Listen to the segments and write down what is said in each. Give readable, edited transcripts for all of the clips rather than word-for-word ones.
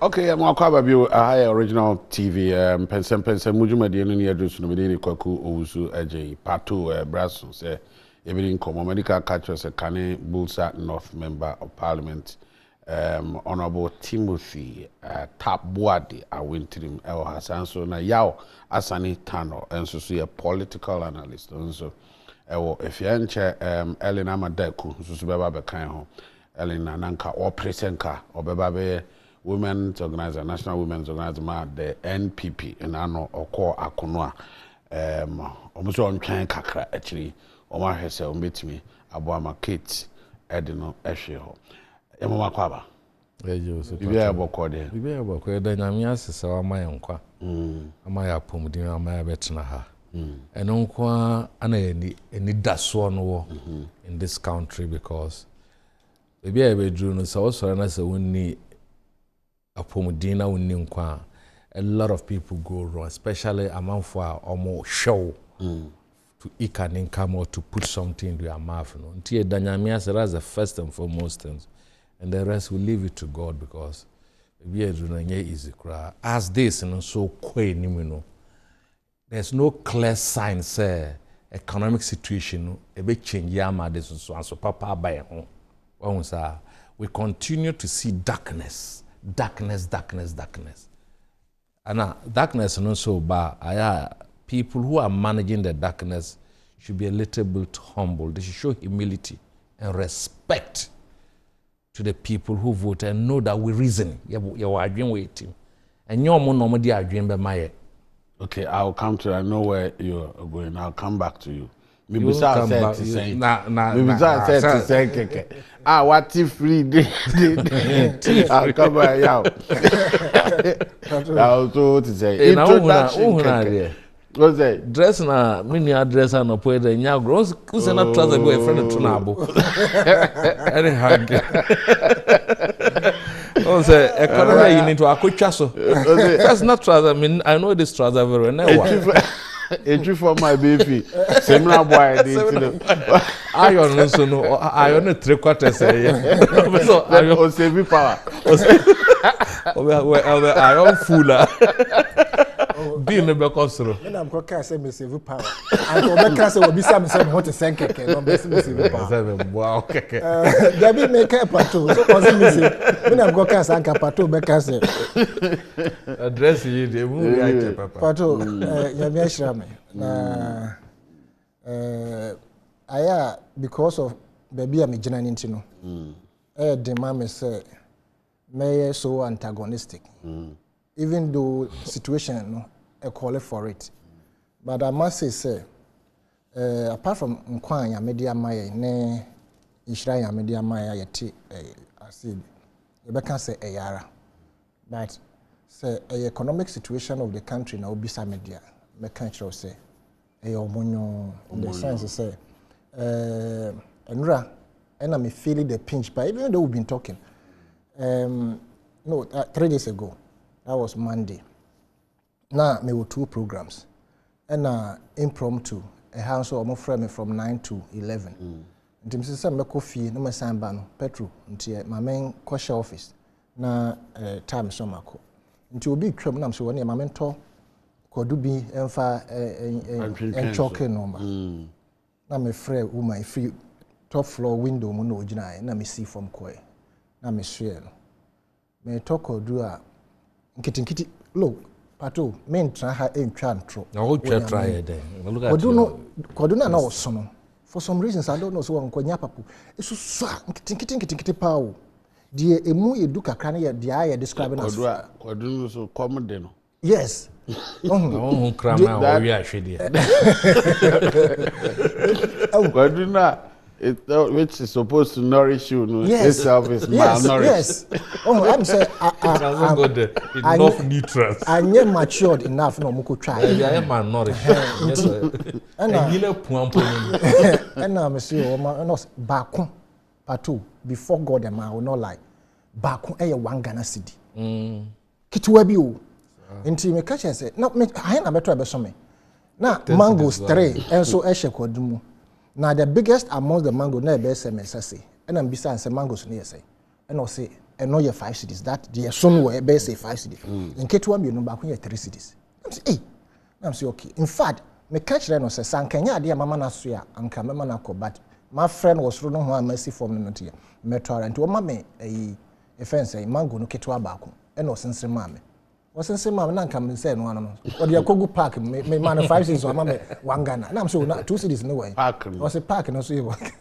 Okay, I'm Aquababio, a high original TV, Mpensenmpensenmu Jumadi, no near Drusu, no Medini Kwaku, Owusu, AJ, Pato, Brasso, say, Evelyn Como, medical catchers, a Kane Bulsa North Member of Parliament, Honorable Timothy, Tap Boadi, I went to him, El Hassan, so na Yao, Asani Tano, and so see a political analyst, also. If you enter Ellen Amadeku, Susubeba Bekanho, Ellen Nanka, or Presenka, or Bebabe. Women's Organizer, National Women's Organizer, the NPP, and I know or call Akonwa. Almost on trying kakra actually, or my herself meet me about my kids, Edino Esho. Emma Quaba. You are about Cordia. You are about Cordia, Namias, so my uncle. Amaya Pomodina, my betnaha. And unqua, and any das one war in this country because maybe I will do so also, and I say, we need. Apomodina uninkwa. A lot of people go wrong, especially among for or more show to eke an income or to put something into your mouth. Until Danyamia said that's the first and foremost things, and the rest we leave it to God because we are doing easy cry. As this and so quick, there's no clear sign say economic situation a big change. Yama this and so papa by home. We continue to see darkness. Darkness. And darkness and also bad. People who are managing the darkness should be a little bit humble. They should show humility and respect to the people who vote and know that we reason. You are agreeing with him. And you're more normally agreeing by my. Okay, I'll come to. I know where you're going. I'll come back to you. Maybe I said to say. Maybe I said to say, "Keke." What if free day? I'll come by now. I'll do to say. Introduction. What's that? Dress na mini address and oppo the nya gross who's not trouser go a friend to nabo. Any hang. Oh say economy you need to akotwa so. That's not trouser. I mean I know this trouser very well. Entry for my baby. Similar boy. Iron no so no. Iron 3/4 say. So iron save power. Iron fuller. Be in the back of so. When I'm going to say me save power. And go back say we be some say what to send keke. No be save power. Wow keke. There be make a pato. So cause me say when I'm going to say pato back say. Address you dey move right papa. Pato ya me shira me. Na aya because of baby am gina nti no. The mama say me so antagonistic. Even though situation no I call for it. But I must say apart from nkwan ya media maye ne ishira ya media maye yeti asib you can say eyara but say economic situation of the country na obisa media me can say omonyo in the sense say enra and I'm feeling the pinch but even though we've been talking 3 days ago that was Monday. Now, me were 2 programs. And impromptu, a house of my friend from 9 to 11. And to say me coffee, no me sign ban, petrol, until my main kosher office. Na time so mako. Until be crab, I'm so when my mentor could do be and choking number. Na me friend who my free top floor window mono ojina na me see from koi. Na me share. Me talk or do a Kitty, look, Pato, men try her in Chantro. No, try it then. Coduna no son. For some reasons, I don't know so on Konyapapu. It's so swag, kitty pow. Dear emu you duka crania, the eye describing us. Coduna so common then. Yes. Oh, cram out, we are shady. Coduna. Which is supposed to nourish you, itself is malnourished. Yes. Oh, I'm saying I got enough nutrients. I am matured enough no muku try. I am malnourished. And you pump. And now, Monsieur, no Baku Patu before God and I will not lie. Baku a 1 Ghana cedi. Kituwebi o. Until me catch and say, no, I am better be some. Now mangoes 3 and so eshe kwadumu. Now the biggest among the mango na be say and I'm beside say mangoes near say. And I say no ye 5 cities that the son were be say 5 cities nketewa mienu ba ko ye 3 cities I'm say eh I'm say okay in fact me catch no say sankanya ade mama na so ya anka mama na ko but my friend was no ho amasi form no tie metwara nti o ma me e fence mango no ketewa ba ko e no sense ma me wasense ma na nka me say no ano no o de akogu park me man 5 cities o ma me wangana na am say na 2 cities no way park o say park no so e work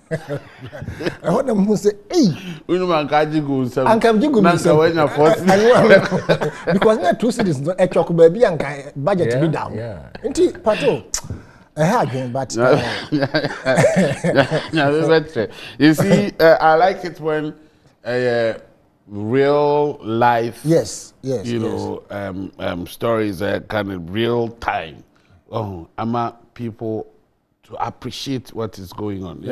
I want them who say hey unu man ka jigu nsem anka jigu na nka wanya 40 because na 2 cities no e chok ba bi anka budget be down nti pato again but you see I like it when real life yes you know stories are kind of real time people to appreciate what is going on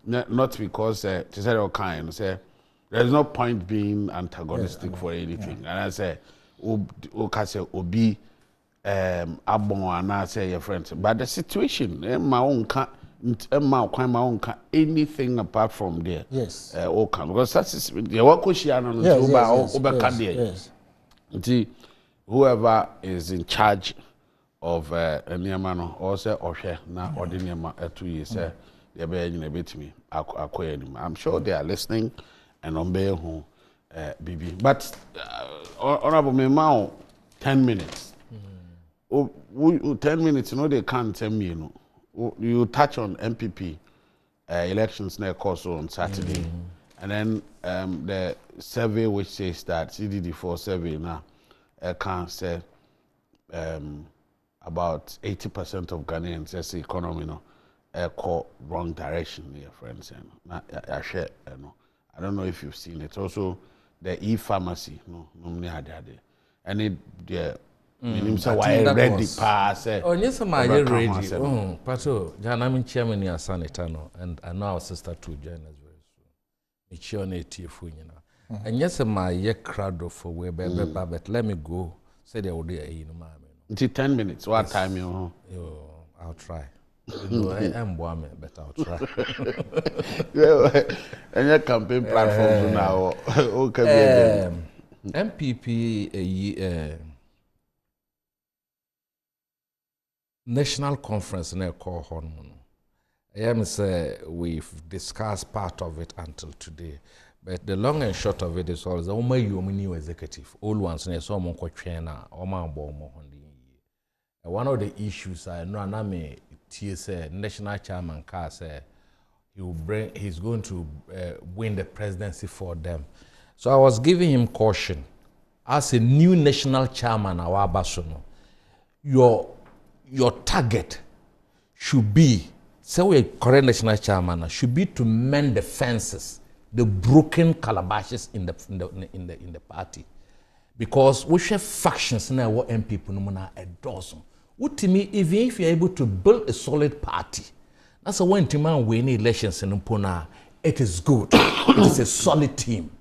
not because to say all kind say there's no point being antagonistic for anything and I say obi abon and I say your friends but the situation my own anything apart from there yes because that's the work whoever is in charge of Niamano or say Oshe na ordinary 2 years they be in bit me I'm sure they are listening and obey who BB but honorable me 10 minutes 10 minutes you know they can't tell me you know you touch on NPP elections next course on Saturday and then the survey which says that CDD4 survey now can say about 80% of Ghanaians as the economy no call wrong direction your friends and I share I don't know if you've seen it also the e-pharmacy no many had and it meaning so why ready pass yes am I ready pato jana me chairman ya sanita no and I know our sister to join us very soon me chair na etiefu nyina and yes am I crowd for we but let me go say they will do no ma until 10 minutes what time you I'll try I'm boy but I'll try and your campaign platforms now okay NPP national conference na call hormone. I am say we've discussed part of it until today, but the long and short of it is always new executive. All ones na so mo kwetwena o ma bo mo hondi. One of the issues I know na me TSA national chairman ka say he's going to win the presidency for them. So I was giving him caution as a new national chairman our Basono. Your target should be, say we current national chairman, should be to mend the fences, the broken calabashes in the party, because we share factions now. What MPP no more a dozen. What to me, even if you're able to build a solid party, that's when to man win elections in Mpona, it is good. It is a solid team.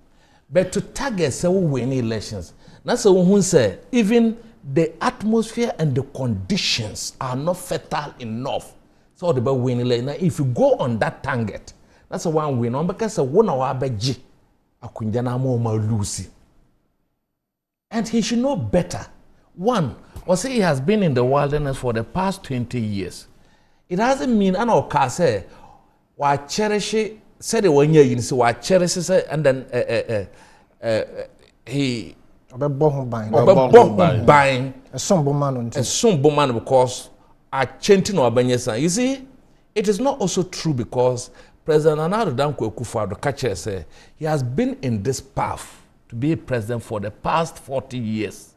But to target say we win elections, that's who say even the atmosphere and the conditions are not fertile enough. So the win election. If you go on that target, that's the one win on because one hour beji akunjana mo lucy. And he should know better. One, was he has been in the wilderness for the past 20 years. It doesn't mean an okase wa cherish said the 1 year you say wa cherish and then he buying a sombo man because I chanting or Banyesa. You see, it is not also true because President Nana Danko Akufo-Addo catcher say he has been in this path to be a president for the past 40 years.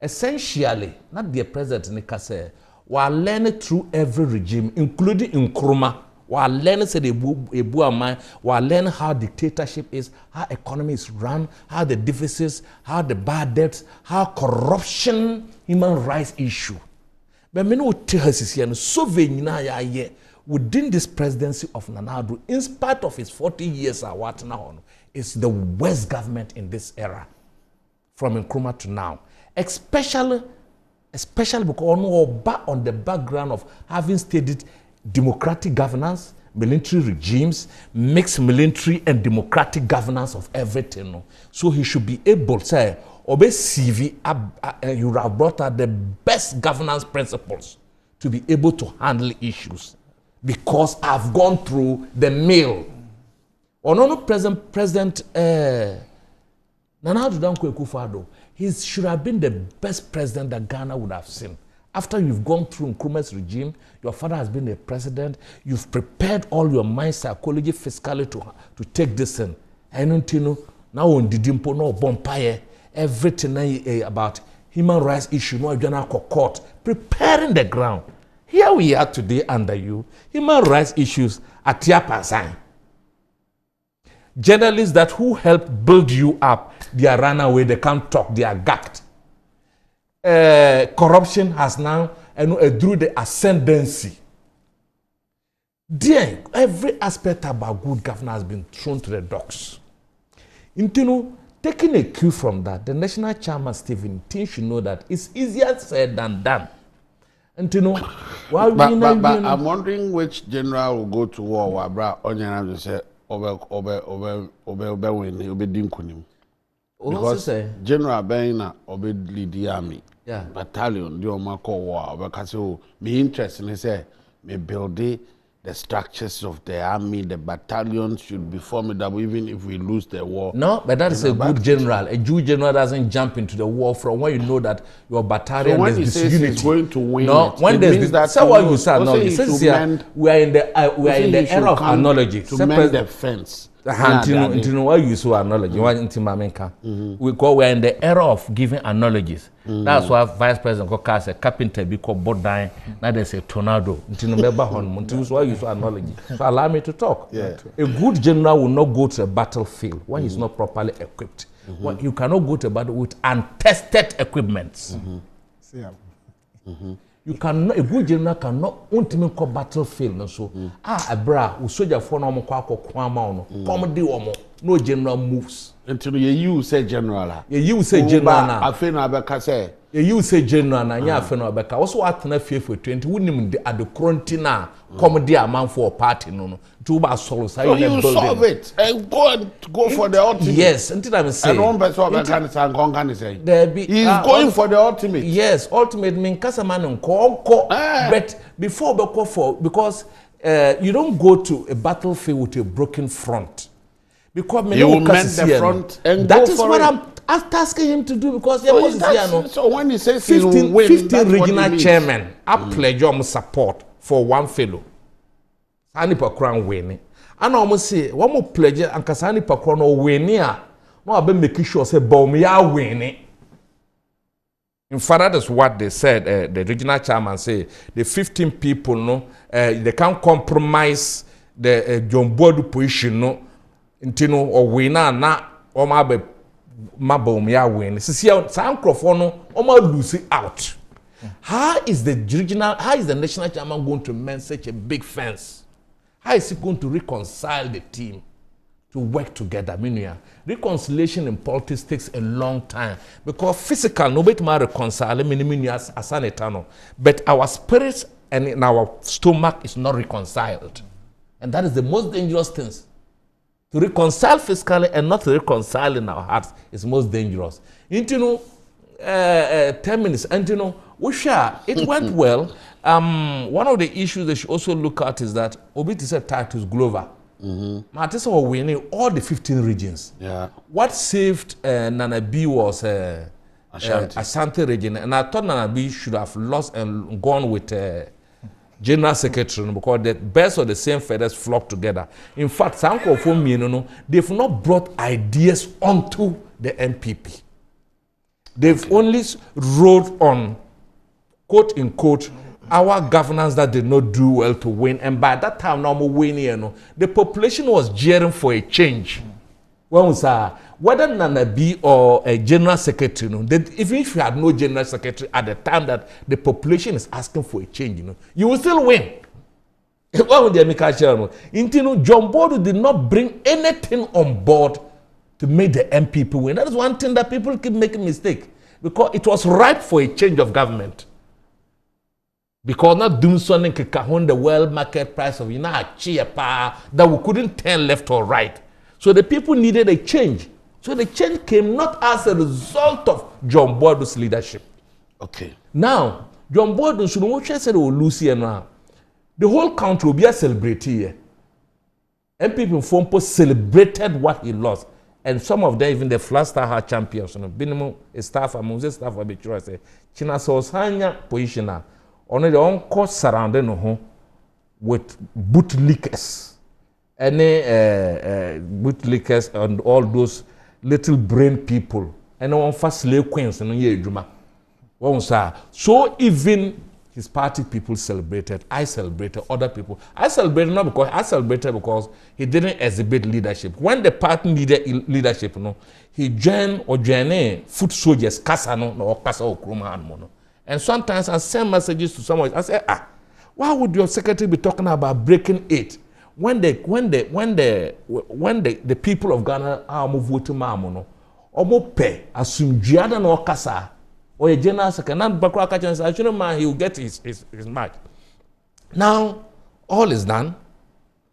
Essentially, not the president Nika say, while learning through every regime, including Nkrumah, while learning while learning how dictatorship is, how economy is run, how the deficits, how the bad debts, how corruption, human rights issue. But many would tell us within this presidency of Nana Addo, in spite of his 40 years at what now, is the worst government in this era, from Nkrumah to now, especially because on the background of having studied democratic governance, military regimes, mixed military and democratic governance of everything. No? So he should be able to say, obey CV, you would have brought out the best governance principles to be able to handle issues. Because I've gone through the mill. Onono President Nana Addo Dankwa Akufo-Addo, he should have been the best president that Ghana would have seen. After you've gone through Nkrumah's regime, your father has been a president, you've prepared all your mind, psychology, fiscally to take this in. And now on Didimpo, no Bompaye, everything about human rights issue, no General Court, preparing the ground. Here we are today under you, human rights issues at Tiapansan. Journalists that who helped build you up, they are run away, they can't talk, they are gagged. Corruption has now drew the ascendancy. There, every aspect about good governance has been thrown to the dogs. Taking a cue from that, the national chairman Stephen Tin should know that it's easier said than done. And but I'm wondering which general will go to war. Wabra Onyana to say because General Baina obeyed lead the army. Yeah. Battalion, the Omako war, because me interest in say me build the structures of the army, the battalion should be formidable even if we lose the war. No, but that is a good general. A Jew general doesn't jump into the war from when you know that your battalion so when is he says he's going to win, no, when there's means that so what you say no, we are in the era of analogy. To mend the fence. Why you so analogy? We are in the era of giving analogies. That's why Vice President Koka said carpenter be called board dying. Now there's a tornado. Why you so analogy? So allow me to talk. Yeah. A good general will not go to a battlefield when he's not properly equipped. You cannot go to a battle with untested equipments. You cannot, a good general cannot ultimately go battlefield. No so a bra who soldier for no more come no general moves. Until you say general. You say general na. I feel na say. You say general na nya afe na obeka. Also at na fear for 20 wonim at the quarantine come there man for a party no. To ba solo say you solve it and go for the ultimate. Yes, until I'm saying. And one person can say. He's He's going for the ultimate. Yes, ultimate mean kasaman nko. But before beko for because you don't go to a battlefield with a broken front. Because you will mend the front and that go is for what it. I'm asking him to do because So when he says 15 regional chairman, I pledge your support for one fellow. Sani Pakran winning. And almost say one more pledge and Kasani Pakran no winning. No, I've been making sure say Baumia winning. In fact, that is what they said. The regional chairman say the 15 people no, they can't compromise the John Bodu position no. Intino or winner na or mabom ya win. Sisi some microphone no lose it out. How is the national chairman going to mend such a big fence? How is he going to reconcile the team to work together? Reconciliation in politics takes a long time because physical nobody may reconcile as an eternal, but our spirits and in our stomach is not reconciled, and that is the most dangerous things. To reconcile fiscally and not to reconcile in our hearts is most dangerous. 10 minutes. And it went well. One of the issues they should also look at is that Obiti said Titus Glover. Matisa were winning all the 15 regions. Yeah. What saved Nana B was Ashanti region. And I thought Nana B should have lost and gone with General Secretary because the best of the same feathers flock together. In fact, some for me, they've not brought ideas onto the NPP. They've only wrote on, quote unquote, our governance that did not do well to win. And by that time, now winning, the population was jeering for a change. Whether Nana B or a general secretary, even if you had no general secretary at the time that the population is asking for a change, you will still win. What would the American chairman? John Bodu did not bring anything on board to make the NPP win. That is one thing that people keep making mistake because it was ripe for a change of government. Because not doing something on the world market price of that we couldn't turn left or right. So the people needed a change. So the change came not as a result of John Boadu's leadership. Okay. Now, John Boadu should not say Lucy now. The whole country will be a celebrating here. NPP Fompo celebrated what he lost. And some of them, even the flat star had champions. Minimum staff, among the staff, I say, China Sosanya positioner. Only the uncle surrounding home with bootlickers. Any bootlickers and all those little brain people. And one first slave queens and Juma. So even his party people celebrated. I celebrated other people. I celebrated not because I celebrated because he didn't exhibit leadership. When the party needed leadership, he joined foot soldiers, Kasa or Kasa or Kruma. And sometimes I send messages to someone. I say, why would your secretary be talking about breaking it when the people of Ghana are voting mamono or more pay assume Giada no Kasa or a general secretary I shouldn't mind he will get his match. Now all is done.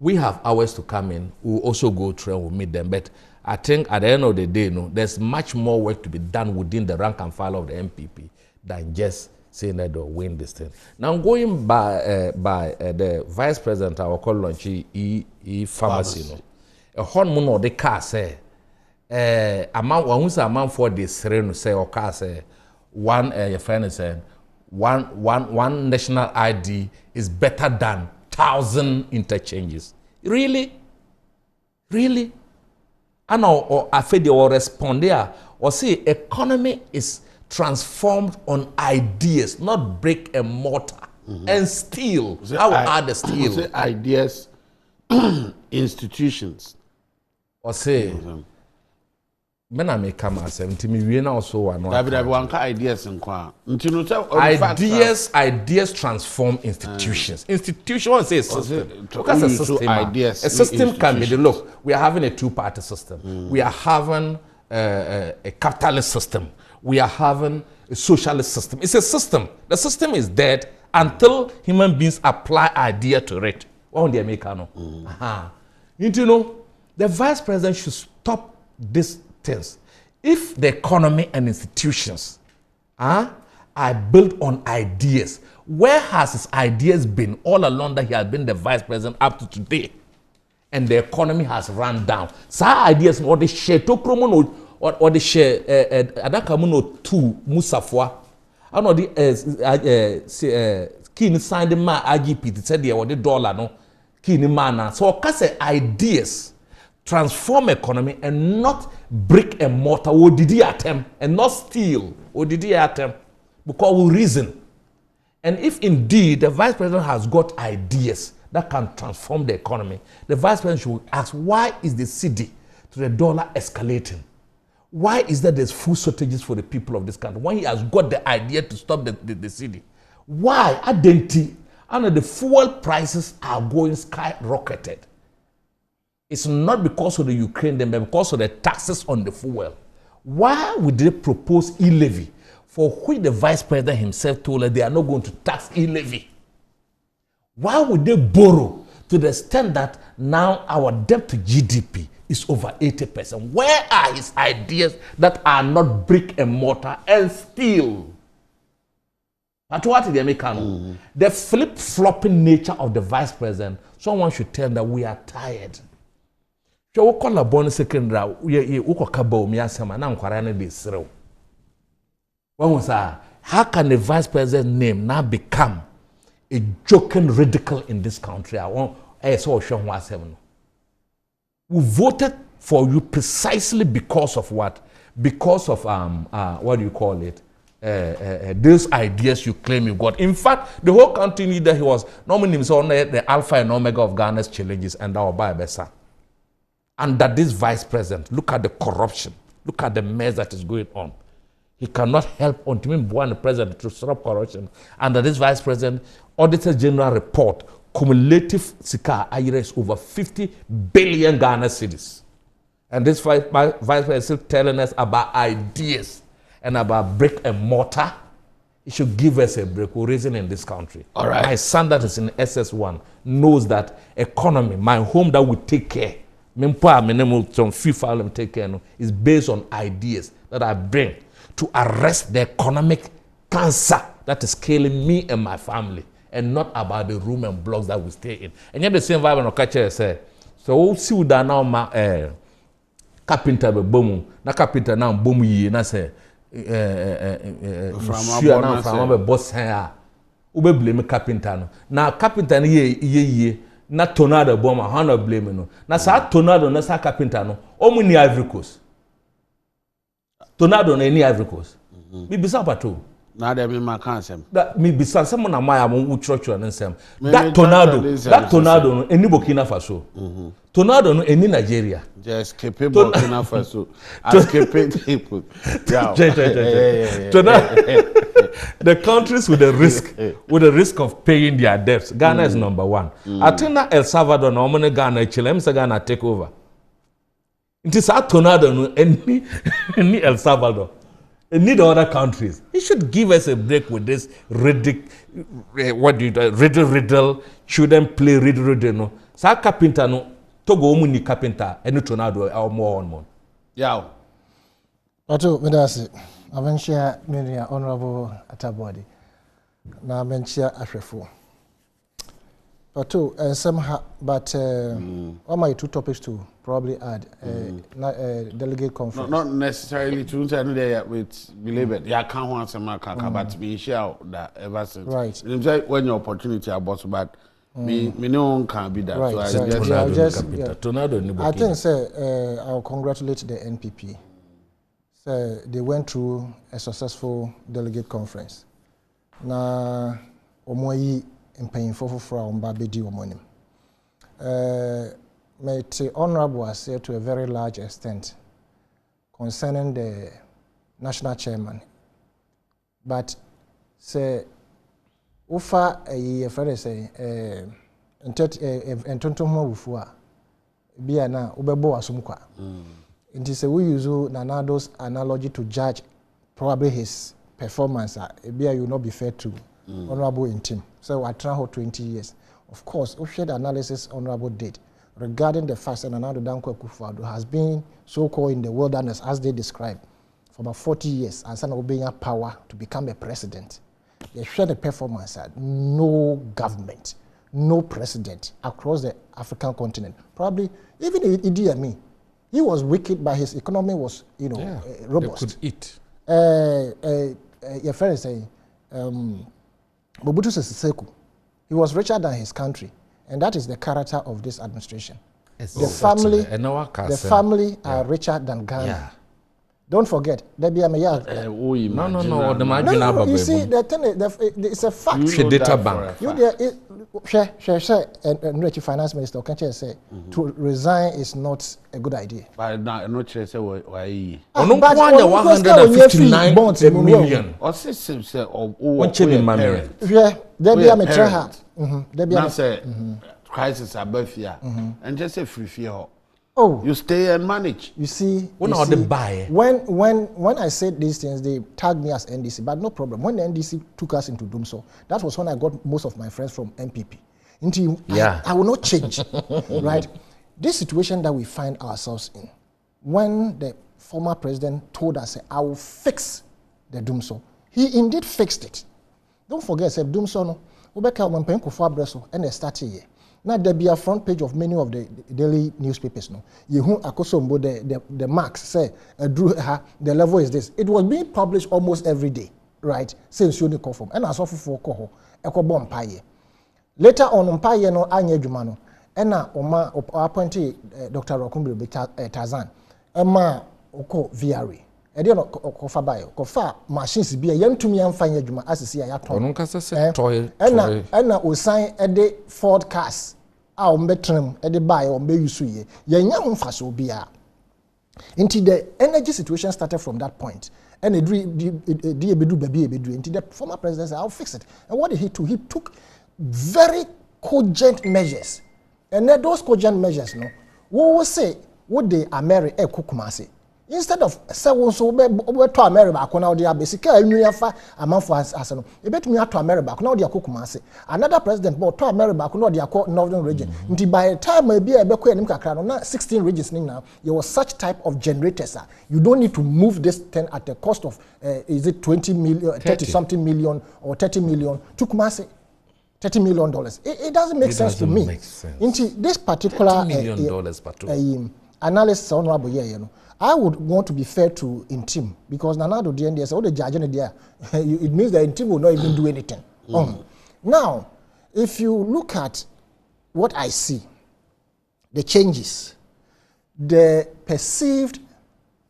We have hours to come in. We'll also go through and we'll meet them. But I think at the end of the day, there's much more work to be done within the rank and file of the NPP than just saying that they'll win this thing. Now going by the vice president, our call launch pharmacy. A hormone or the car say amount for this say or car say one your friend is saying one national ID is better than 1,000 interchanges. Really? And I feel they will respond there or say economy is transformed on ideas, not brick and mortar. And steel. How are the steel? Say ideas, institutions. Or say, when I may come as 70 million also one. Ideas and ideas transform institutions. Institutions say system. Because a system, ideas, a system can be the look. We are having a two-party system. We are having a capitalist system. We are having a socialist system. It's a system. The system is dead until human beings apply idea to it. What do they make? You know, the vice president should stop these things. If the economy and institutions are built on ideas, where has his ideas been all along that he has been the vice president up to today? And the economy has run down. So ideas or the share to promote or the share adakamuno to Musafwa. I know the key signed the ma IGP said the dollar no key mana. So kase ideas transform economy and not brick and mortar. What did he attempt and not steal? What did he attempt? Because we reason. And if indeed the vice president has got ideas that can transform the economy, the vice president should ask, why is the cedi to the dollar escalating? Why is that there's food shortages for the people of this country? When he has got the idea to stop the cedi? Why? Identity. And the fuel prices are going skyrocketed. It's not because of the Ukraine, but because of the taxes on the fuel. Why would they propose e-levy for which the vice president himself told us they are not going to tax e-levy? Why would they borrow to the extent that now our debt to GDP is over 80%? Where are his ideas that are not brick and mortar and steel? But what is the American? The flip-flopping nature of the vice president, someone should tell them that we are tired. So we call a bonus secondary, we call Kabo, Miyasama, now Kwarana de Sro. How can the vice president's name now become a joking ridicule in this country? We voted for you precisely because of what? Because of what do you call it? Those ideas you claim you got. In fact, the whole country knew that he was normally on the alpha and omega of Ghana's challenges and our Besa. And that this vice president, look at the corruption, look at the mess that is going on. He cannot help until the president to stop corruption. And that this vice president, Auditor General report, cumulative Sika Ayre is over 50 billion Ghana cedis. And this vice president is still telling us about ideas and about brick and mortar. He should give us a break. We're raising in this country. All right. My son that is in SS1 knows that economy, my home that we take care, take care, is based on ideas that I bring to arrest the economic cancer that is killing me and my family, and not about the room and blocks that we stay in. And yet the same vibe on catcher say, so we'll see that now my carpenter be boom, na carpenter now boom ye na say from a boss here. Ube blame carpenter no. Na carpenter ye na tornado bomb a hundred blame no. Na sa tornado na sa carpenter no. Omu ni Ivory Coast. Tornado na ni Ivory Coast. Me bisa pato. Na dem me makansem. That me bisa some na my am church and nsem. That tornado no eni Burkina Faso. Tornado no eni Nigeria. Just capable Burkina Faso. As capable people. Yeah. The countries with the risk of paying their debts. Ghana is number one. I think that El Salvador no money Ghana Chile Ghana take over. It is a tornado no any El Salvador. And need other countries. He should give us a break with this riddle. Shouldn't play riddle. No. Sa carpenter no. Togo muni carpenter. Any tornado or more on more. Yeah. Pato, me that's it. I mention many honorable Atabody. Now I mention Afrefo. Pato, and somehow, but what my two topics to probably add delegate conference. Not necessarily to there with believe yeah, I can't want some but me share that ever since. Right. When your opportunity about but me no one can be that. Right. So I think say I'll congratulate the NPP. So they went through a successful delegate conference. Na omoyi Mpensenmpensenmu for Mbabedi omonim. Mate honorable has said to a very large extent concerning the national chairman. But say ufa a friend say entontomo wufua bia na ubebo asumkwa. It is a we use Nanado's analogy to judge probably his performance. Bia you will not be fair to honorable in team. So I try 20 years. Of course, we shared analysis honorable did regarding the fact that Nana Dankwa Akufo-Addo has been so-called in the wilderness as they describe for about 40 years and son obeying power to become a president. They shared the performance that no government, no president across the African continent, probably even Idi Amin, he was wicked, but his economy was, robust. They could eat. Your friend is saying, Mobutu Sese Seko, he was richer than his country, and that is the character of this administration. The family are richer than Ghana. Yeah. Don't forget, there be a No. You see, the thing it's a fact. Data bank. You there, and finance minister can say to resign is not a good idea. But not say why. 159 million. Or system say or yeah, there be a metra. There be a crisis above here, and just say free fear. Oh, you stay and manage. You see, when I said these things, they tagged me as NDC, but no problem. When the NDC took us into Dumso, that was when I got most of my friends from NPP. I will not change, right? This situation that we find ourselves in, when the former president told us, I will fix the Dumso, he indeed fixed it. Don't forget, say Dumso no, Ubeka Mpensenmpensenmu and they started here. Now there be a front page of many of the daily newspapers. No, you akosombo the marks say the level is this. It was being published almost every day, right? Since you come from and as of for koho ekobom paye. Later on paye no anye dwuma no ena oma appointee Dr. Rokumbiri Tarzan ema oko VRA. Ede no kofa bayo kofa machines bia yantumi amfanya dwuma asisi ya ton ono kasa se toy ena osan ede Ford cars a ombetrem ede bayo ombe yusu ye yenya mfaso bia. Until the energy situation started from that point and until the former president said I'll fix it. And what did he do? He took very cogent measures, and then those cogent measures we will say what they America kukumase instead of say won so be to America back now they basically enu fa amanfo ase no e betumi ato America back now they akokuma ase another president but to America back now they akọ northern region nti by the time e be ebekọ enim kakra no na 16 regions ni now there was such type of generators you don't need to move this thing at the cost of is it 20 million 30 something million or 30 million to Kumasi $30 million. It doesn't make sense to me. Into this particular $30 million analysis, honorable you know, I would want to be fair to Intim because Nanado DND all the judge there, it means that Intim will not even do anything. Now, if you look at what I see, the changes, the perceived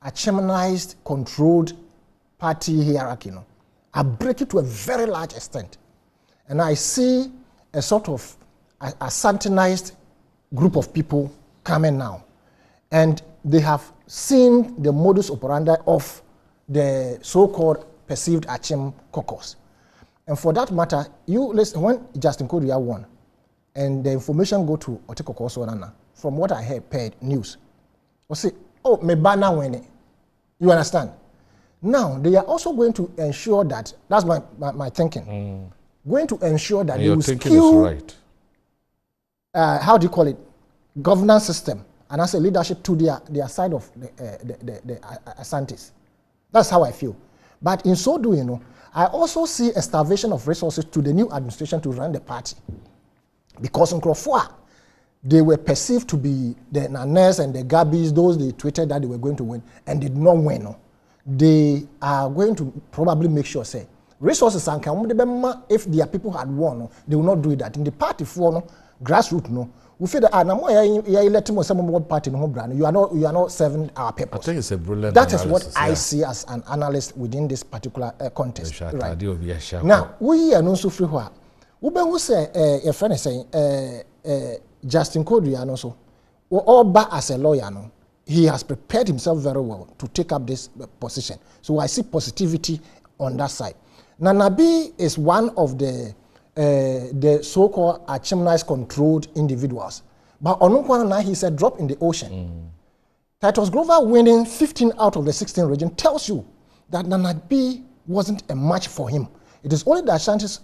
achemanized, controlled party hierarchy, I break it to a very large extent. And I see a sort of a santinized group of people coming now. And they have seen the modus operandi of the so-called perceived Achim caucus. And for that matter, you listen, when Justin Kodia won, and the information go to Otekoko Sonana, from what I heard news, or say, oh, me banner winning. You understand? Now, they are also going to ensure that, that's my thinking, going to ensure that they will skew, right. How do you call it, governance system, and as a leadership to their side of the Asantes. That's how I feel. But in so doing, I also see a starvation of resources to the new administration to run the party. Because in Krofua, they were perceived to be the Nanes and the Gabis, those they tweeted that they were going to win, and did not win. They are going to probably make sure, say, resources and if their people had won, they will not do that. In the party for grassroots, we feel that party you are not serving our purpose. I think it's a brilliant. That is what I see as an analyst within this particular contest. Right. Now we are not so free. We who say a friend is saying Justin Kodriano so or back as a lawyer no. He has prepared himself very well to take up this position. So I see positivity on that side. Nanabi is one of the so-called Achimnized controlled individuals. But Onunkwana, he's a drop in the ocean. Titus Grover winning 15 out of the 16 region tells you that Nanabi wasn't a match for him. It is only the Ashantis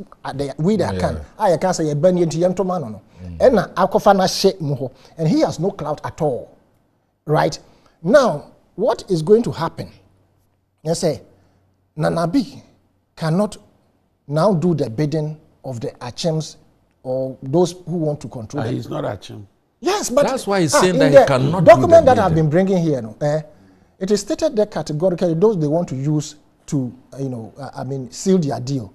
I can say a Benny Tiantomano. And Akofana Sheikh Muho. And he has no clout at all. Right? Now, what is going to happen? They say, Nanabi cannot now do the bidding of the Achims or those who want to control them. He's not Achim. Yes, but that's why he's saying that he cannot do the document that I've been bringing here, it is stated there categorically those they want to use to, seal their deal.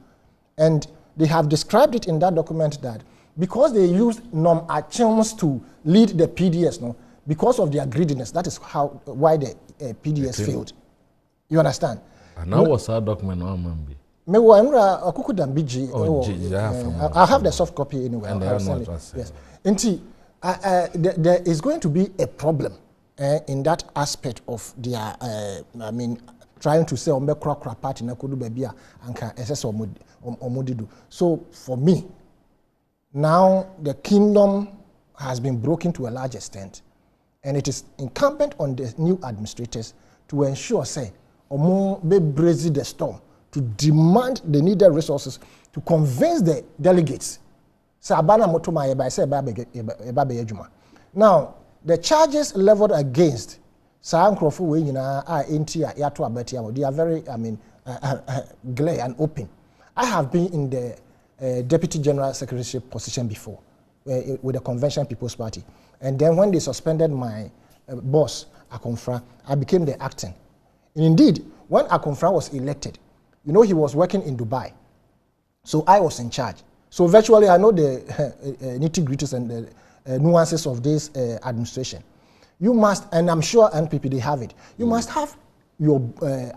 And they have described it in that document that because they used non-Achims to lead the PDS, because of their greediness, that is why the PDS failed. You understand? And now what's our document on I have the soft copy anyway. Yes. There is going to be a problem in that aspect of their, trying to say party na kudu babia anka SS omudidu. So for me, now the kingdom has been broken to a large extent, and it is incumbent on the new administrators to ensure, say, omo be brazy the storm, to demand the needed resources to convince the delegates. Now, the charges leveled against they are very, clear and open. I have been in the Deputy General Secretary position before with the Convention People's Party. And then when they suspended my boss, Akonfra, I became the acting. And indeed, when Akonfra was elected, he was working in Dubai. So I was in charge. So virtually I know the nitty-gritties and the nuances of this administration. You must, and I'm sure NPP, they have it, you must have your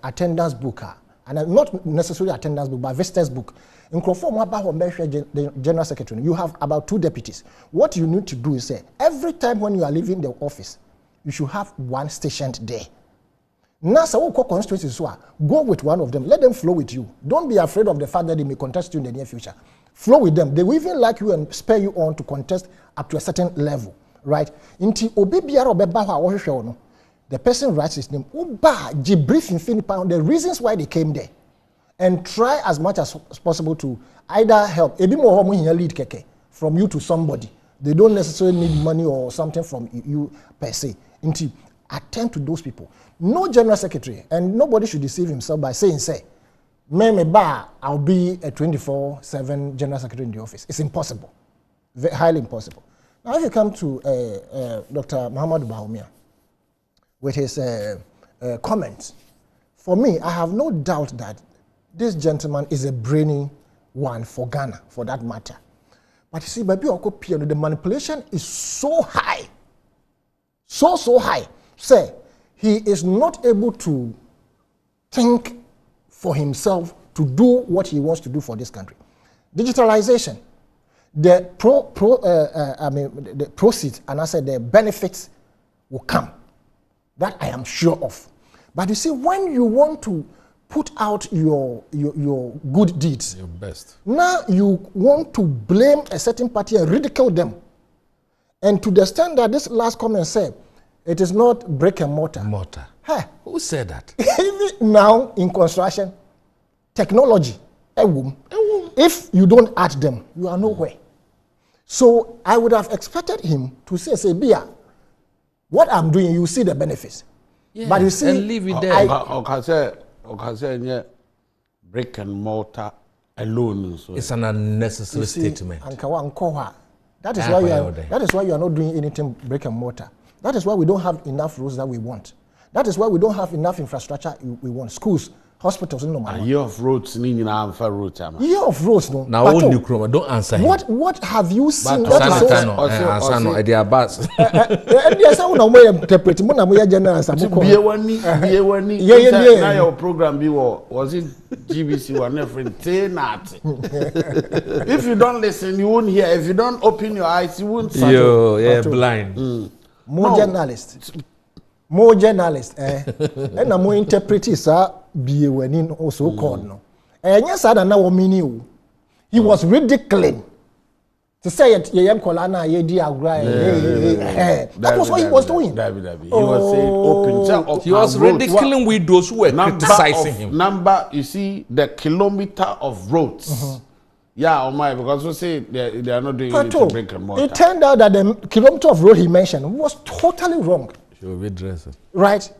attendance book, and not necessarily attendance book, but visitors book. In the General Secretary, you have about 2 deputies. What you need to do is say, every time when you are leaving the office, you should have one stationed there. Now, constituencies, go with one of them. Let them flow with you. Don't be afraid of the fact that they may contest you in the near future. Flow with them. They will even like you and spur you on to contest up to a certain level, right? the person writes his name, debrief on the reasons why they came there, and try as much as possible to either help. Ebi mo lead keke from you to somebody. They don't necessarily need money or something from you per se. Until attend to those people. No general secretary, and nobody should deceive himself by saying, say, I'll be a 24/7 general secretary in the office. It's impossible. Highly impossible. Now, if you come to Dr. Muhammad Bawumia with his comments, for me, I have no doubt that this gentleman is a brainy one for Ghana, for that matter. But you see, the manipulation is so high, so high. Say, he is not able to think for himself to do what he wants to do for this country. Digitalization, the proceeds, and I said the benefits will come. That I am sure of. But you see, when you want to put out your good deeds, your best, now you want to blame a certain party and ridicule them. And to the extent that this last comment said, it is not brick and mortar. Hey, who said that? Even now in construction, technology, if you don't add them, you are nowhere. So I would have expected him to say, Bia, what I'm doing, you see the benefits. Yeah, but you see, and leave it there. I say, brick and mortar alone. So it's an unnecessary statement. That is why you are not doing anything brick and mortar. That is why we don't have enough roads that we want. That is why we don't have enough infrastructure we want. Schools, hospitals, no matter. A year of roads, year of roads, no. Now, don't answer him. What have you seen? But that now your program was it GBC one if you don't listen, you won't hear. If you don't open your eyes, you won't see. Blind. More journalists. And more interpreters are be when also called no. And yes, I don't know what meaning. He was ridiculing to say it. That was what he was doing. He was saying open. He was ridiculing with those who were criticizing him. You see the kilometer of roads. Yeah, because we say they are not doing anything to brick and mortar. It turned out that the kilometer of road he mentioned was totally wrong. Right?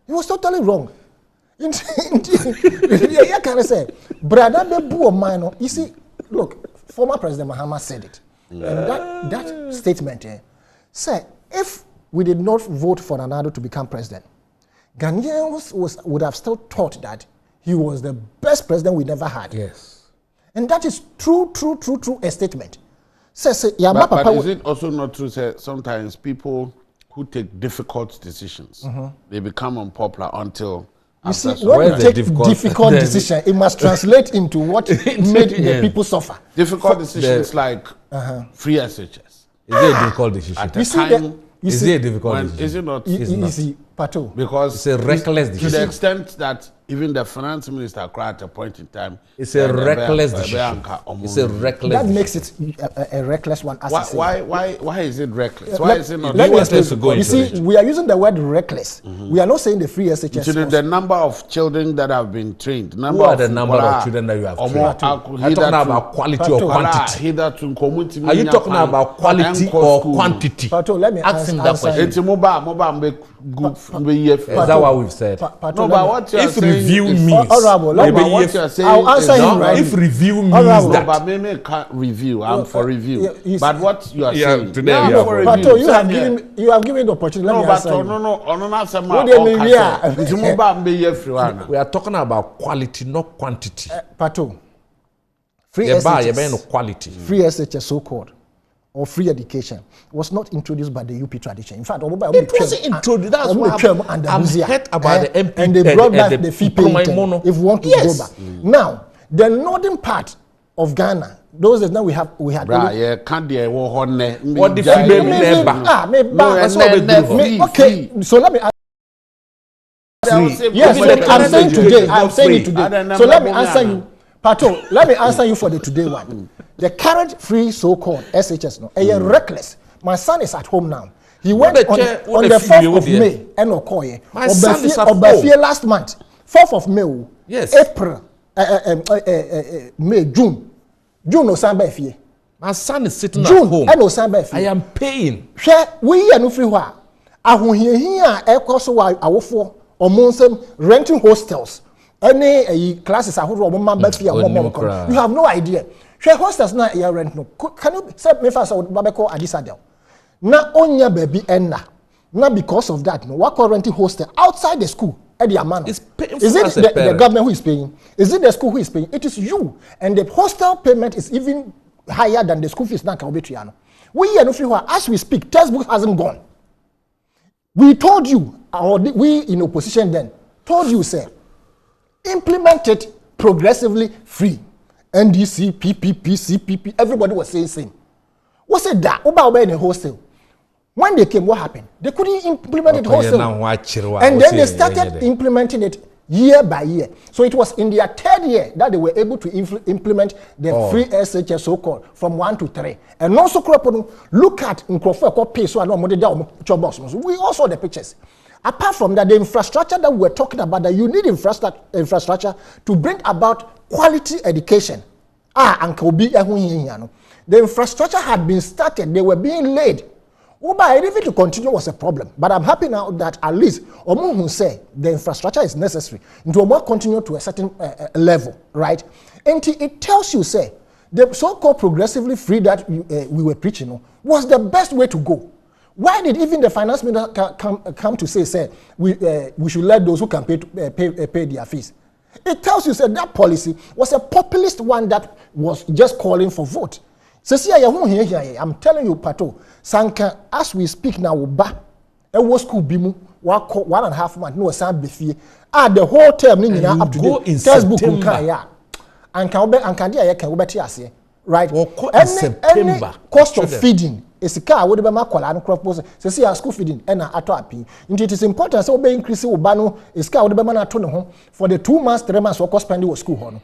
It was totally wrong. You see, look, former President Mahama said it. And that statement said, if we did not vote for Nana to become president, Ghanaians would have still thought that he was the best president we never had. Yes. And that is true a statement. But is it also not true that sometimes people who take difficult decisions, they become unpopular until... You see, when you take difficult decision, it must translate into what made the people suffer. Difficult decisions like free SHS. Is it a difficult decision? At the time, is it a difficult decision? Is it not? You see, Pato. Because it's a reckless decision. To the extent that even the finance minister cried at a point in time. It's a reckless decision. It's a reckless That makes it a reckless one. Why is it reckless? Why is it not? Let me explain. You see, we are using the word reckless. We are not saying the free SHS. The number of children that have been trained. Who are the number of children that you have trained? Are you talking about quality or quantity? Are you talking about quality or quantity? Pato, let me ask him that question. It's mobile. Is that what we've said? No, but what you are saying review means what you are saying. I'll answer you right. If review means that, but maybe can't review. I'm for review. But what you are saying today, Pato, you have given the opportunity. Let me answer you. No. We are talking about quality, not quantity. Pato, free SHS, quality. Free SHS, so-called, or free education was not introduced by the UP tradition. In fact, it wasn't introduced. That's why I'm heard about the MP and they brought back the fee paying if we want to go back. Now, the northern part of Ghana, those days now we had. What the okay, so let me. Yes, I'm saying it today. So let me answer you. Pato, let me answer you for the today one. The current free so-called SHS, no, reckless. My son is at home now. He went on the 4th of May and Okoye. My son is Obafie last month, 4th of May. Yes. April, May, June no samba fie. My son is sitting June, at home. I am paying. We are no free wa. Here, so awofo or renting hostels. Any classes are who you have no idea. Share hostels na ya rent no. Can you say me first Babeko Adisadel? Na onya baby enna. Na because of that no. What renting hostel outside the school? Is it the government who is paying? Is it the school who is paying? It is you. And the hostel payment is even higher than the school fees. As we speak, textbook hasn't gone. We told you, or we in opposition then, told you, sir, implement it progressively free. NDC, PPP, CPP, everybody was saying same. What's it that? Oba in a hostel. When they came, what happened? They couldn't implement it wholesale. And then they started implementing it year by year. So it was in their 3rd year that they were able to implement the free SHS so-called from 1 to 3. And also, look at pay so we all saw the pictures. Apart from that, the infrastructure that we're talking about, that you need infrastructure to bring about quality education. The infrastructure had been started, they were being laid. Even to continue was a problem. But I'm happy now that at least Omu say the infrastructure is necessary to continue to a certain level, right? And it tells you, say, the so-called progressively free that we were preaching was the best way to go. Why did even the finance minister come to say we should let those who can pay their fees? It tells you, say, that policy was a populist one that was just calling for vote. I'm telling you, Pato, Sanka, as we speak now, a war school bimu, 1.5 months, no sam befie. The whole term up to date. Textbook and can right? Any cost of feeding is a car would be my call and crop post. See school feeding and api. It is important so be increase ubano is car would be man at home for the 2 months, 3 months or spending school home.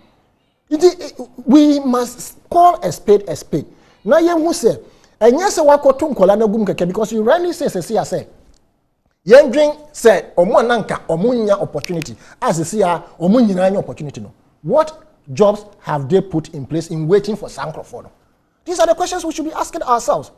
We must call a spade a spade. Now you who say, and yes, I walk to gum because you rarely say, young drink said, Omonanka, Omunya opportunity, as a seer, Omunya opportunity. No. What jobs have they put in place in waiting for Sankrofono? These are the questions we should be asking ourselves.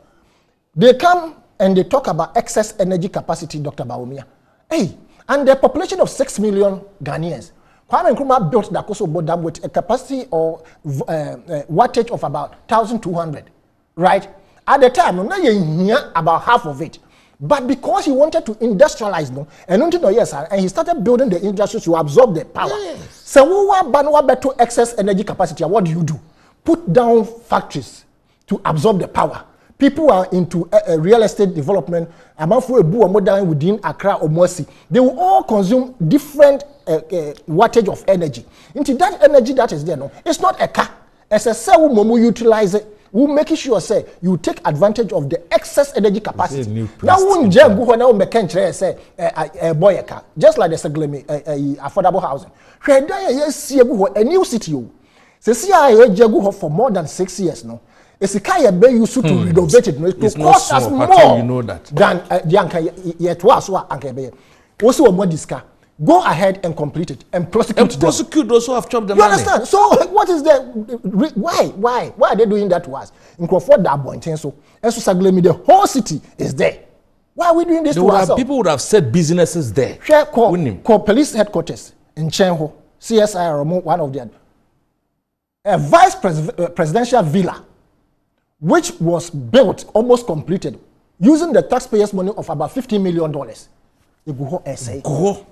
They come and they talk about excess energy capacity, Dr. Baumia. Hey, and the population of 6 million Ghanaians. Kwame Nkrumah built the Akoso Dam with a capacity or wattage of about 1,200, right? At the time, now you hear about half of it. But because he wanted to industrialize them, and he started building the industries to absorb the power. So, we better excess energy capacity. What do? Put down factories to absorb the power. People are into real estate development. Within Accra or Mosi, they will all consume different wattage of energy. Into that energy that is there, no, it's not a car. As a cell, we utilize it. We make sure say you take advantage of the excess energy capacity. Now, when you go now, make say boy a car, just like the Seglemi affordable housing. A new city. See, I go for more than 6 years now. It's a car you used to renovate it. It cost us more than the yet was what also more disca. Go ahead and complete it and prosecute them. Prosecute those who have chopped the money. You understand? So what is the why are they doing that to us? In Crawford that point so and so Saglemi, the whole city is there. Why are we doing this to ourselves? People would have said businesses there. Share call police headquarters in Chenho, CSI one of them. A presidential villa, which was built, almost completed, using the taxpayers' money of about $50 million.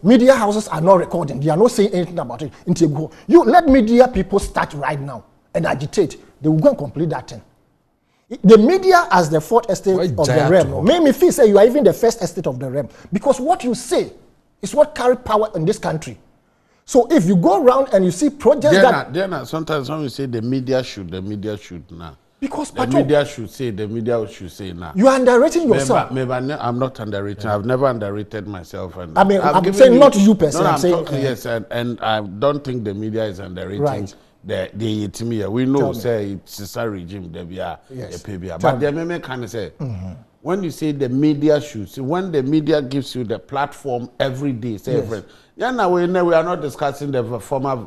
Media houses are not recording. They are not saying anything about it. You let media people start right now and agitate. They will go and complete that thing. The media as the fourth estate of the realm made me feel say you are even the first estate of the realm. Because what you say is what carry power in this country. So if you go around and you see projects sometimes when we say the media should now. Because the media should say now. You are underrating yourself. Maybe I'm not underrating. I've never underrated myself. And I mean, I'm saying not you per se. No, I'm saying yes, and I don't think the media is underrating the Timia. We know say it's a regime there be a PBA. But the meme can say when you say the media should see, when the media gives you the platform every day, say now we are not discussing the former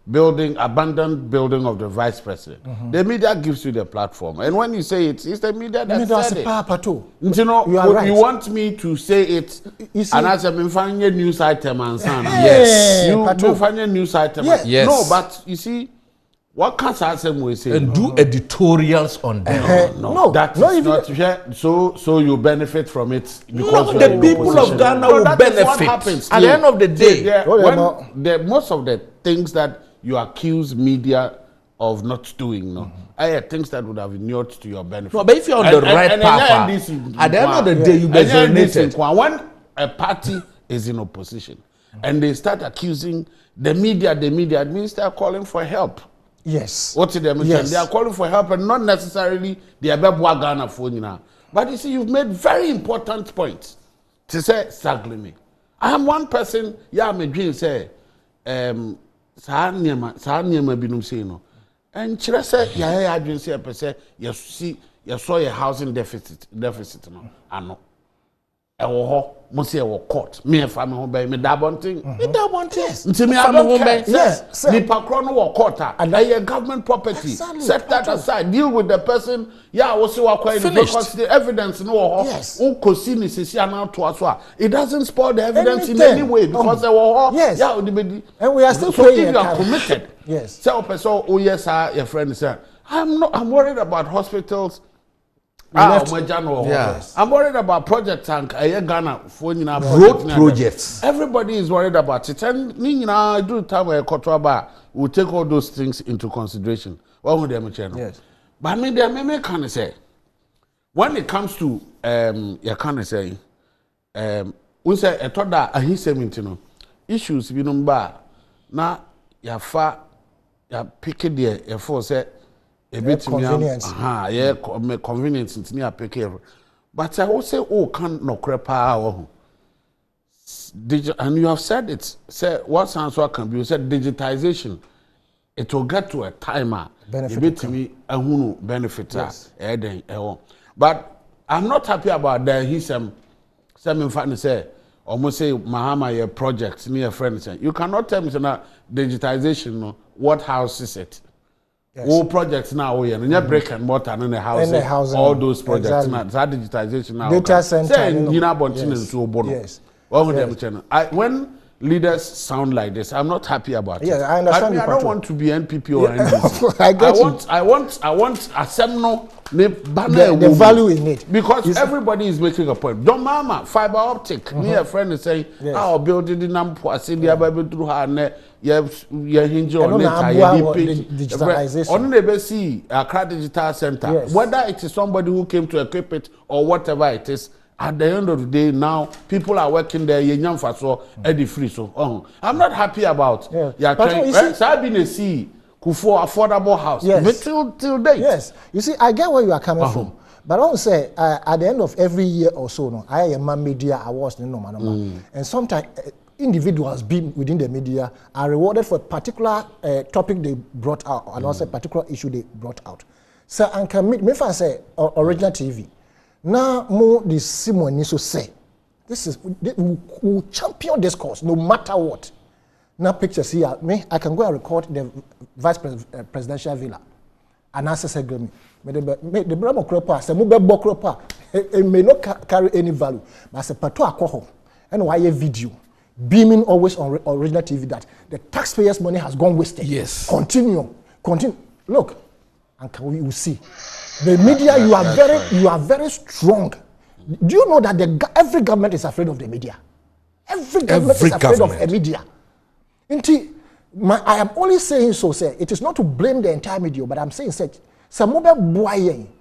abandoned building of the vice president. The media gives you the platform. And when you say it's the media that said it. You know, you want me to say it and as a find a news item and son. Yes. You find a news item. Yes. No, but you see, what can't we say? And do editorials on them. No, that is not fair. So you benefit from it because the people of Ghana will benefit. What happens at the end of the day. When most of the things that you accuse media of not doing, are things that would have inured to your benefit. No, but if you're on the right path, at the end of the day, you be donated. When a party is in opposition and they start accusing the media, it means they are calling for help. Yes. What did they mention? Yes. They are calling for help and not necessarily they are Ghana for now. But you see, you've made very important points to say, Saglimi. I am one person, my dream say, saa nneɛma binum sei no enkyerɛ sɛ yɛayɛ adwene sɛ yɛpɛ sɛ yɛsɔ yɛ housing deficit no ano ɛwɔ hɔ mo sɛ ɛwɔ court me ɛfa me ho bɛn me da abɔnten nti me abɔ bɛn sɛ nipa korɔ no wɔ court a ɛyɛ government property set that aside, deal with the person wo se wakɔ because the evidence no wɔ hɔ wokosi ne sisi ana toa so a it doesn't spoil the evidence in any way because ɛwɔ hɔ and we are still so praying if you are committed sɛ wopɛ sɛ woyɛ saa your friend sɛ I'm worried about hospitals. I'm worried about projects and Ghana road projects. Everybody is worried about it. And do time we'll take all those things into consideration. What would they channel? Yes. But I mean, they can say when it comes to you can say we say a thought that he said issues we number now ya pick it there ya for say a bit convenience. Convenience into near pick here. But I will say, can't no crepa and you have said it. Say what answer can be? You said digitization. It will get to a timer. Benefit me a hunu benefit. But I'm not happy about that. He some in fact say almost say Mahama your project near friends. You cannot tell me that digitization. No, what house is it? All projects now we and brick and mortar in the house, all those projects now that digitization now data center yes. When leaders sound like this, I'm not happy about it. I understand. I don't want to be NPP or NDC. I want Asemno the value in it because everybody is making a point. Don't mama fiber optic. Me a friend is saying, "I'll build it in Nampo. I see the Bible through her. You hinge on it. Digitalization. Only they see Accra Digital Center. Whether it is somebody who came to equip it or whatever it is." At the end of the day, now people are working there. Free. So, I'm not happy about. Sabine for affordable house. But till date. Yes, you see, I get where you are coming from. But I don't say at the end of every year or so, no, I am a media awards, and sometimes individuals being within the media are rewarded for a particular topic they brought out, and also a particular issue they brought out. So, I can me if I say original TV. Now, more the Simon Niso say, this is we champion this cause no matter what. Now, pictures here, me, I can go and record the vice presidential villa. And answer say, me, the Brahma Kropa, say, Mube Bokropa, it may not carry any value. But I say, Pato Akoho, and why a video beaming always on original TV that the taxpayers' money has gone wasted. Yes. Continue. Look, and we will see. The media, you are very strong. Do you know that every government is afraid of the media? Every government is afraid of the media. I am only saying so, say it is not to blame the entire media, but I'm saying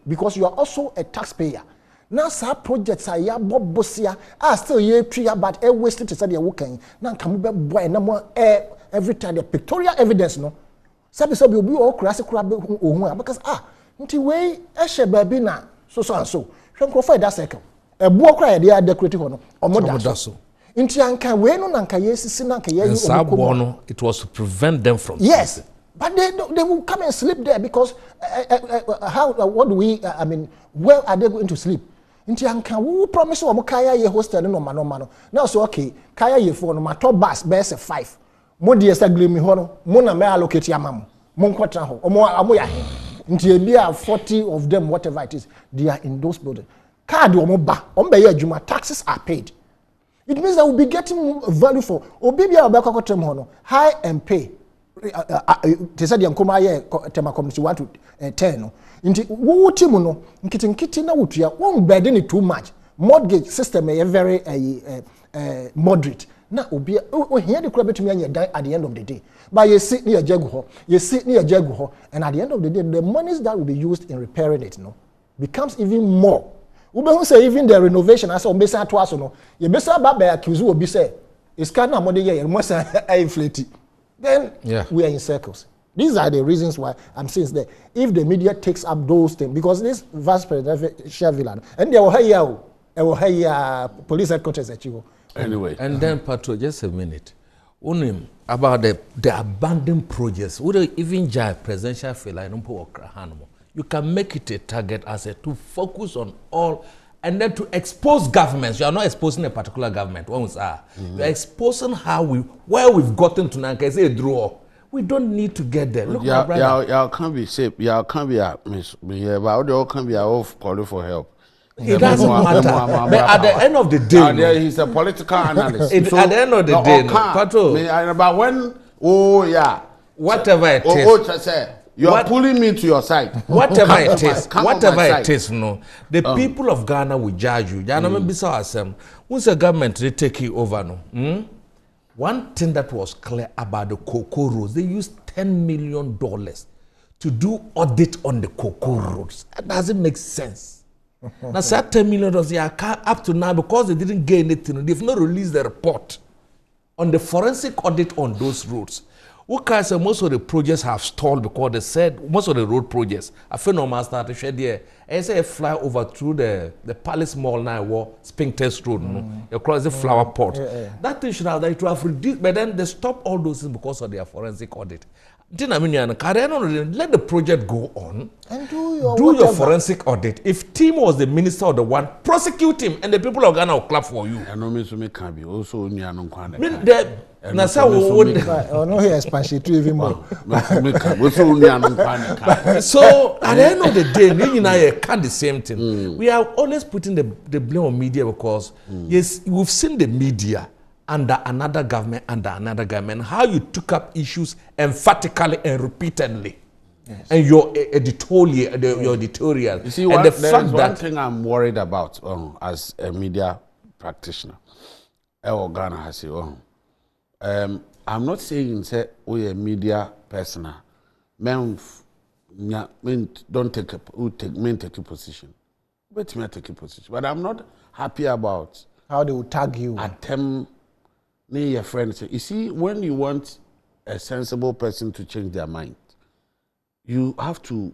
because you are also a taxpayer. Now, some projects are still here, but air wasted to study a working. Now, come boy no more every time the pictorial evidence, no. Sabi will be all classic because nti wey ehye baabi na so and so hwe nkrofo da circle ebuo kra ye decorate ho no omoda so nti anka wey no nanka yesisi nanka ye no it was to prevent them from yes But they will come and sleep there because what do we, where are they going to sleep? Inti anka who promise wo kaya ye hostel no mano. Now so okay, kaya ye for no matter bus best 5. Mo de disagree me ho no, mo na me allocate amam. Mo nkwatra ho. Omo ya he. Inti e bia 40 of them whatever it is, they are in those buildings. Card omo ba, omo be ye adwuma, taxes are paid. It means that we'll be getting value for obi bia obekwa kotrem ho no, high and pay. They said yankoma ye tema community 1 to 10 no. Inti wo timu no nkiti na wotua won burden it too much. Mortgage system is very moderate. Na obi o here the kura betumi anya dan at the end of the day. But you sit near jagu ho, and at the end of the day the monies that will be used in repairing it no becomes even more. We be say even the renovation as on besa to aso no, you besa ba be accuse obi say is kind na mo de ye mo say inflate. Then we are in circles. These are the reasons why I'm saying that if the media takes up those things, because this vice presidential villain, and they will hire police headquarters at you. Anyway. And then, Pato, just a minute. Unim about the abandoned projects. Would even jive presidential villain you can make it a target as a to focus on all and then to expose governments. You are not exposing a particular government. You are exposing where we've gotten to now. Say a draw. We don't need to get there. Look, my brother. Y'all can't be safe. Y'all can't be miss. But y'all can't be off calling for help. It doesn't matter. But at the end of the day, he's a political analyst. At the end of the day, Pato. But when whatever it is. You are pulling me to your side. Whatever it is, no. The people of Ghana will judge you. Ghana may be so awesome. Once the government they take it over, no. One thing that was clear about the cocoa roads, they used $10 million to do audit on the cocoa roads. That doesn't make sense. Now, say $10 million up to now because they didn't get anything. They've not released the report on the forensic audit on those roads. What say most of the projects have stalled because they said most of the road projects. I feel no man started share there. I say a fly over through the Palace Mall now or Spinktest Road, across the flower pot. That thing should have reduced, but then they stop all those things because of their forensic audit. Let the project go on and do your forensic audit. If Tim was the minister or the one, prosecute him, and the people of Ghana will clap for you. I know me can be also no he expansion to even more. So at the end of the day, me and I can't the same thing. We are always putting the blame on media because yes, we've seen the media under another government, how you took up issues emphatically and repeatedly. Yes. And your editorial. You see, and one thing I'm worried about as a media practitioner. Ghana has said, I'm not saying say we a media person. Men don't take a position. But me take a position. But I'm not happy about how they will tag you. Attempt your friends. You see, when you want a sensible person to change their mind, you have to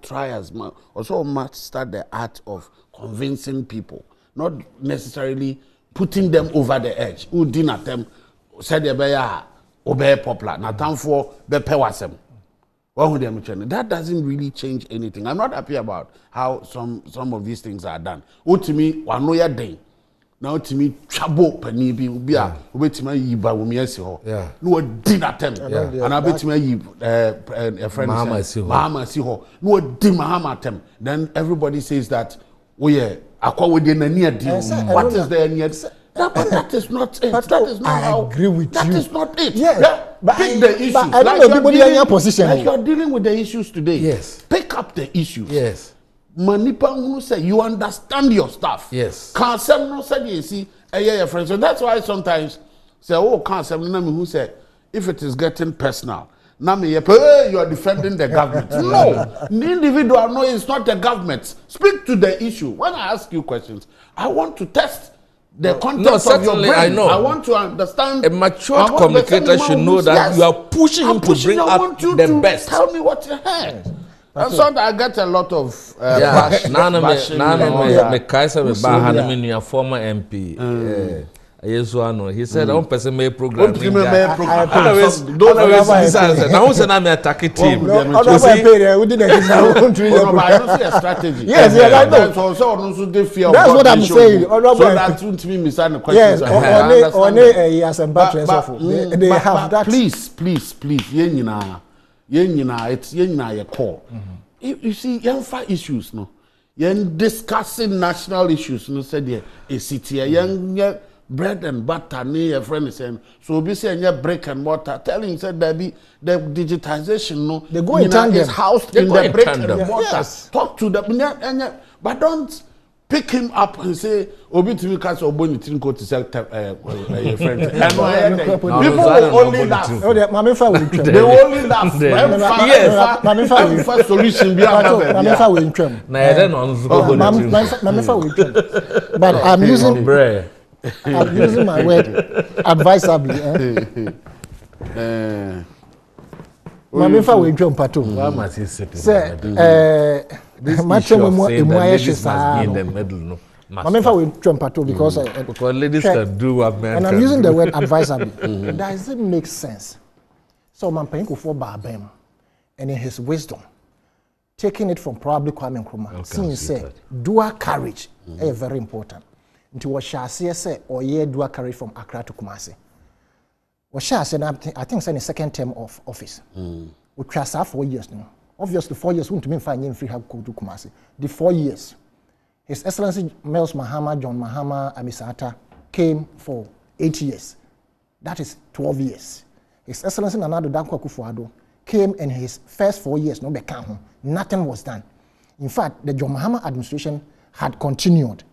try as much. Also, must start the art of convincing people, not necessarily putting them over the edge. Who didn't attempt said they be popular. Now time for the pewasem. That doesn't really change anything. I'm not happy about how some of these things are done. To me, one no day. Now to me, trouble penny be wait to me yiba wumiesi ho. No did attempt. And I bet me a friend Mahama si ho. No did Mahama attempt. Then everybody says that akwa within a near deal. What is there near? That is not it. That is not how. I agree with you. That is not it. Yeah. But pick the issues. But I don't know everybody in your position. Like you're dealing with the issues today. Yes. Pick up the issues. Yes. Manipa who say you understand your stuff. Yes. Can't say no say you see your friends. So that's why sometimes say can't say no who say if it is getting personal. Now you are defending the government. No, the individual no, it's not the government. Speak to the issue. When I ask you questions, I want to test the context of your brain. I know. I want to understand. A matured communicator should know that you are pushing him to bring out the best. Tell me what you heard. And so I get a lot of bashing. Me former MP. Yes, one. He said, "One person may program." Don't remember I program. promise. Don't now who's an attack team? Otherwise, I pay. We didn't exist. But I don't see a strategy. Yes, I know. So they fear. That's what I'm saying. So that won't me miss the question. Yes, on yes, and batteries they have that. Please, yenyina, it's yenyina your call. You see, young fight issues, no. Young discussing national issues, no. Said yeah, a city, young bread and butter, near your friend is saying. So be saying yeah, break and water. Tell him said there be the digitization, no. They go in tandem. Is housed in the break and water. Yes. Talk to the but don't pick him up and say, "Obi to me cast or bony tin go to sell your friend." People will only laugh. Oh, the mama fa will trim. They will only laugh. Yes. Mama fa will First solution be another. Mama fa will trim. Na I don't know. Mama fa will trim. But I'm using my word advisably. Mama fa will trim pato. Why must he sit? Say This issue of saying that ladies must be in the middle, no. Mama will trim pato because ladies can do what men and can I'm using do. the word advisably. Does it make sense? So man paying for Babem and in his wisdom, taking it from probably Kwame Nkrumah, seeing say dual carriage is very important. Into what shall say or ye dual carriage from Accra to Kumasi. What shall say I think in the second term of office. We trust 4 years now. Obviously 4 years won't mean finding free have go to Kumasi. The 4 years. His Excellency Miles Mahama, John Mahama, Amisata came for 8 years. That is 12 years. His Excellency Nana Dankwa Akufo-Addo came in his first 4 years, no became home. Nothing was done. In fact, the John Mahama administration had continued.